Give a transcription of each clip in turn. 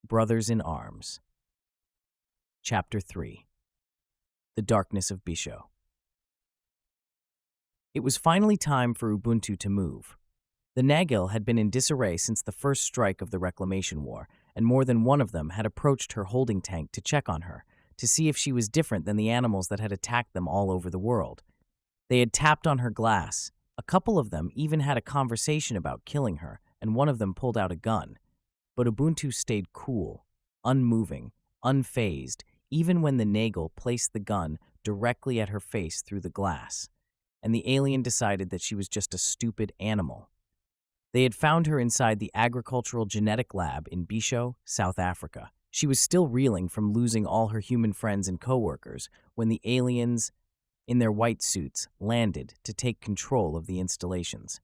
Brothers in Arms. Chapter 3. The Darkness of Bishu. It was finally time for Ubuntu to move. The Nagil had been in disarray since the first strike of the Reclamation War, and more than one of them had approached her holding tank to check on her, to see if she was different than the animals that had attacked them all over the world. They had tapped on her glass. A couple of them even had a conversation about killing her, and one of them pulled out a gun. But Ubuntu stayed cool, unmoving, unfazed, even when the Nagil placed the gun directly at her face through the glass, and the alien decided that she was just a stupid animal. They had found her inside the agricultural genetic lab in Bishu, South Africa. She was still reeling from losing all her human friends and coworkers when the aliens, in their white suits, landed to take control of the installations.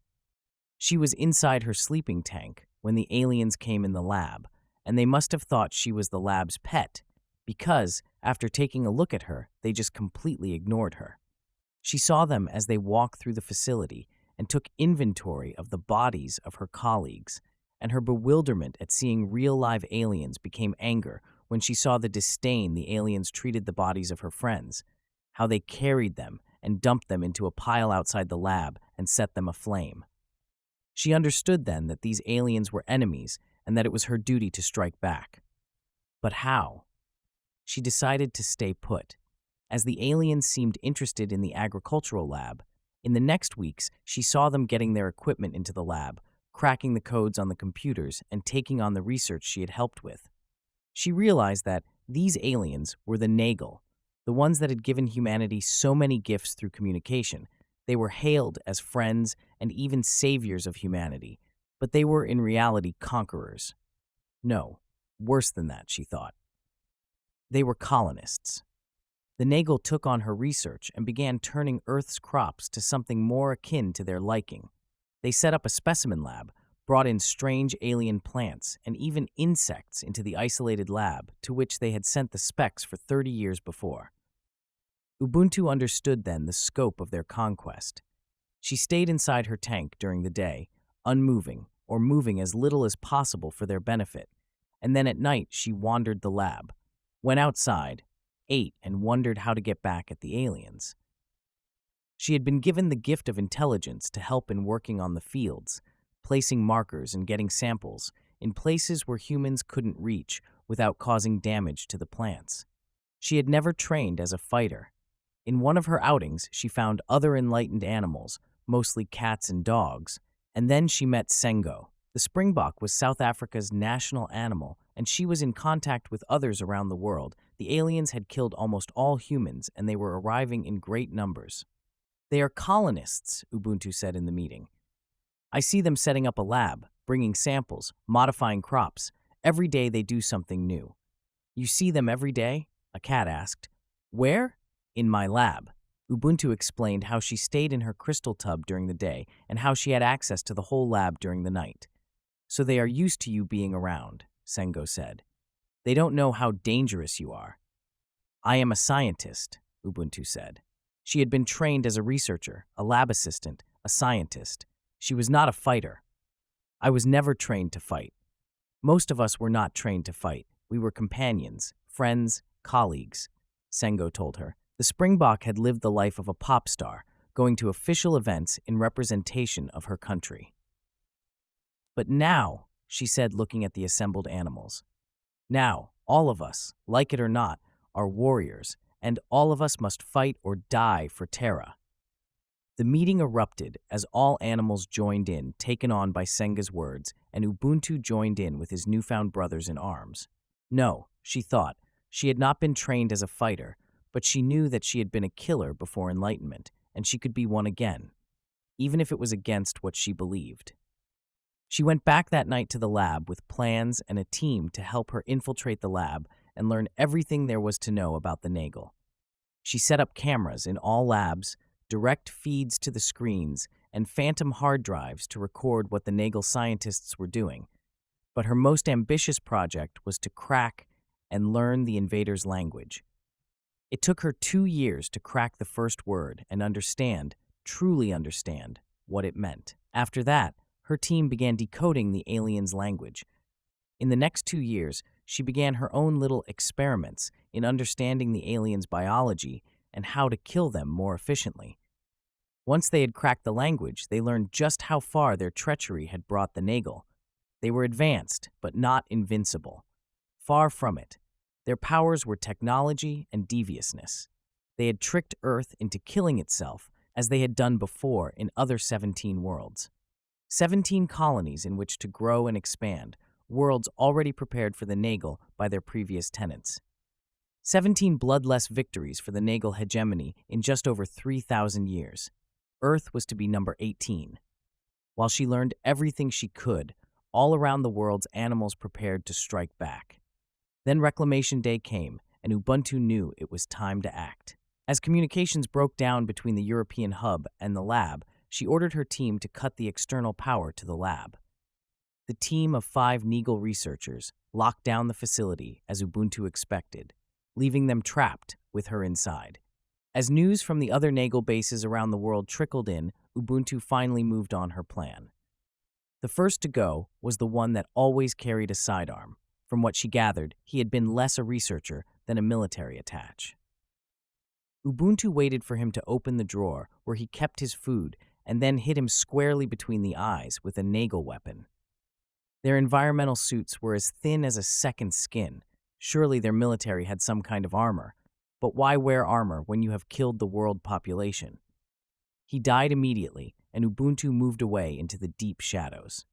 She was inside her sleeping tank when the aliens came in the lab, and they must have thought she was the lab's pet, because, after taking a look at her, they just completely ignored her. She saw them as they walked through the facility and took inventory of the bodies of her colleagues, and her bewilderment at seeing real live aliens became anger when she saw the disdain the aliens treated the bodies of her friends, how they carried them and dumped them into a pile outside the lab and set them aflame. She understood then that these aliens were enemies and that it was her duty to strike back. But how? She decided to stay put. As the aliens seemed interested in the agricultural lab, in the next weeks she saw them getting their equipment into the lab, cracking the codes on the computers, and taking on the research she had helped with. She realized that these aliens were the Nagil, the ones that had given humanity so many gifts through communication. They were hailed as friends and even saviors of humanity, but they were in reality conquerors. No, worse than that, she thought. They were colonists. The Nagil took on her research and began turning Earth's crops to something more akin to their liking. They set up a specimen lab, brought in strange alien plants and even insects into the isolated lab to which they had sent the specs for 30 years before. Ubuntu understood then the scope of their conquest. She stayed inside her tank during the day, unmoving or moving as little as possible for their benefit, and then at night she wandered the lab, went outside, ate, and wondered how to get back at the aliens. She had been given the gift of intelligence to help in working on the fields, placing markers and getting samples in places where humans couldn't reach without causing damage to the plants. She had never trained as a fighter. In one of her outings, she found other enlightened animals, mostly cats and dogs, and then she met Sengo. The springbok was South Africa's national animal, and she was in contact with others around the world. The aliens had killed almost all humans, and they were arriving in great numbers. They are colonists, Ubuntu said in the meeting. I see them setting up a lab, bringing samples, modifying crops. Every day they do something new. You see them every day? A cat asked. Where? In my lab. Ubuntu explained how she stayed in her crystal tub during the day and how she had access to the whole lab during the night. So they are used to you being around, Sengo said. They don't know how dangerous you are. I am a scientist, Ubuntu said. She had been trained as a researcher, a lab assistant, a scientist. She was not a fighter. I was never trained to fight. Most of us were not trained to fight. We were companions, friends, colleagues, Sengo told her. The springbok had lived the life of a pop star, going to official events in representation of her country. But now, she said, looking at the assembled animals, now, all of us, like it or not, are warriors, and all of us must fight or die for Terra. The meeting erupted as all animals joined in, taken on by Senga's words, and Ubuntu joined in with his newfound brothers in arms. No, she thought, she had not been trained as a fighter, but she knew that she had been a killer before enlightenment, and she could be one again, even if it was against what she believed. She went back that night to the lab with plans and a team to help her infiltrate the lab and learn everything there was to know about the Nagil. She set up cameras in all labs, direct feeds to the screens, and phantom hard drives to record what the Nagil scientists were doing. But her most ambitious project was to crack and learn the invaders' language. It took her 2 years to crack the first word and understand, truly understand, what it meant. After that, her team began decoding the aliens' language. In the next 2 years, she began her own little experiments in understanding the aliens' biology and how to kill them more efficiently. Once they had cracked the language, they learned just how far their treachery had brought the Nagel. They were advanced, but not invincible. Far from it. Their powers were technology and deviousness. They had tricked Earth into killing itself, as they had done before in other 17 worlds. 17 colonies in which to grow and expand, worlds already prepared for the Nagel by their previous tenants. 17 bloodless victories for the Nagel hegemony in just over 3,000 years. Earth was to be number 18. While she learned everything she could, all around the world's animals prepared to strike back. Then Reclamation Day came, and Ubuntu knew it was time to act. As communications broke down between the European hub and the lab, she ordered her team to cut the external power to the lab. The team of 5 Nagel researchers locked down the facility as Ubuntu expected, leaving them trapped with her inside. As news from the other Nagel bases around the world trickled in, Ubuntu finally moved on her plan. The first to go was the one that always carried a sidearm. From what she gathered, he had been less a researcher than a military attaché. Ubuntu waited for him to open the drawer where he kept his food and then hit him squarely between the eyes with a Nagel weapon. Their environmental suits were as thin as a second skin. Surely their military had some kind of armor. But why wear armor when you have killed the world population? He died immediately, and Ubuntu moved away into the deep shadows.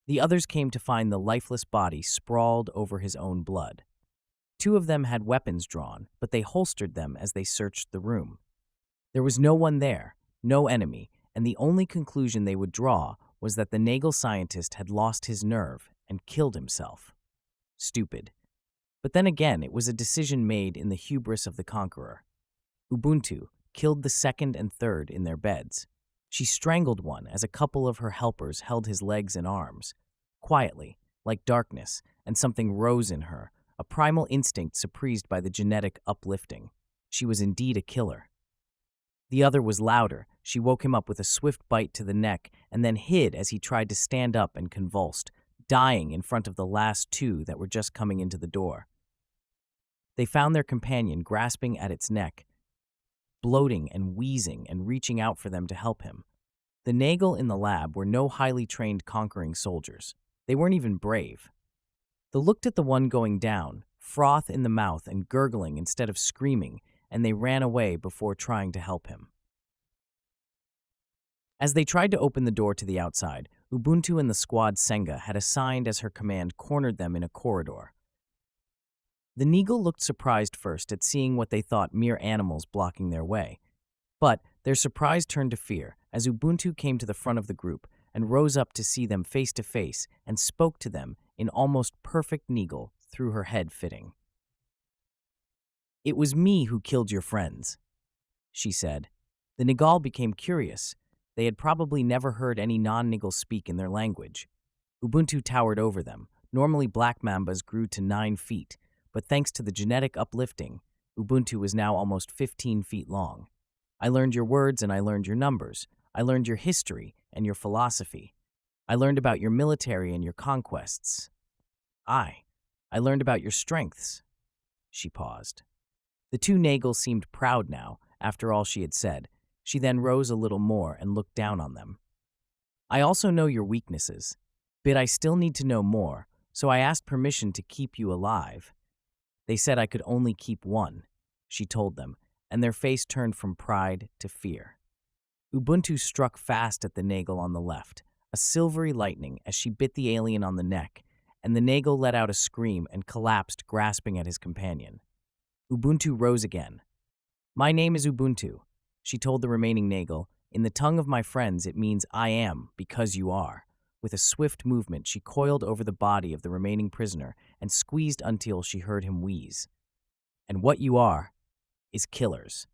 The others came to find the lifeless body sprawled over his own blood. 2 of them had weapons drawn, but they holstered them as they searched the room. There was no one there, no enemy, and the only conclusion they would draw was that the Nagel scientist had lost his nerve and killed himself. Stupid. But then again, it was a decision made in the hubris of the conqueror. Ubuntu killed the second and third in their beds. She strangled one as a couple of her helpers held his legs and arms. Quietly, like darkness, and something rose in her, a primal instinct surprised by the genetic uplifting. She was indeed a killer. The other was louder. She woke him up with a swift bite to the neck and then hid as he tried to stand up and convulsed, dying in front of the last 2 that were just coming into the door. They found their companion grasping at its neck, bloating and wheezing and reaching out for them to help him. The Nagel in the lab were no highly trained conquering soldiers. They weren't even brave. They looked at the one going down, froth in the mouth and gurgling instead of screaming, and they ran away before trying to help him. As they tried to open the door to the outside, Ubuntu and the squad Senga had assigned as her command cornered them in a corridor. The Nagel looked surprised first at seeing what they thought mere animals blocking their way. But their surprise turned to fear as Ubuntu came to the front of the group and rose up to see them face to face and spoke to them in almost perfect Nagel through her head fitting. "It was me who killed your friends," she said. The Nagel became curious. They had probably never heard any non-Nagel speak in their language. Ubuntu towered over them. Normally black mambas grew to 9 feet, but thanks to the genetic uplifting, Ubuntu was now almost 15 feet long. "I learned your words and I learned your numbers. I learned your history and your philosophy. I learned about your military and your conquests. I learned about your strengths." She paused. The 2 Nagel seemed proud now, after all she had said. She then rose a little more and looked down on them. "I also know your weaknesses, but I still need to know more, so I asked permission to keep you alive. They said I could only keep one," she told them, and their face turned from pride to fear. Ubuntu struck fast at the Nagel on the left, a silvery lightning as she bit the alien on the neck, and the Nagel let out a scream and collapsed, grasping at his companion. Ubuntu rose again. "My name is Ubuntu," she told the remaining Nagel. "In the tongue of my friends, it means I am because you are." With a swift movement, she coiled over the body of the remaining prisoner and squeezed until she heard him wheeze. "And what you are is killers."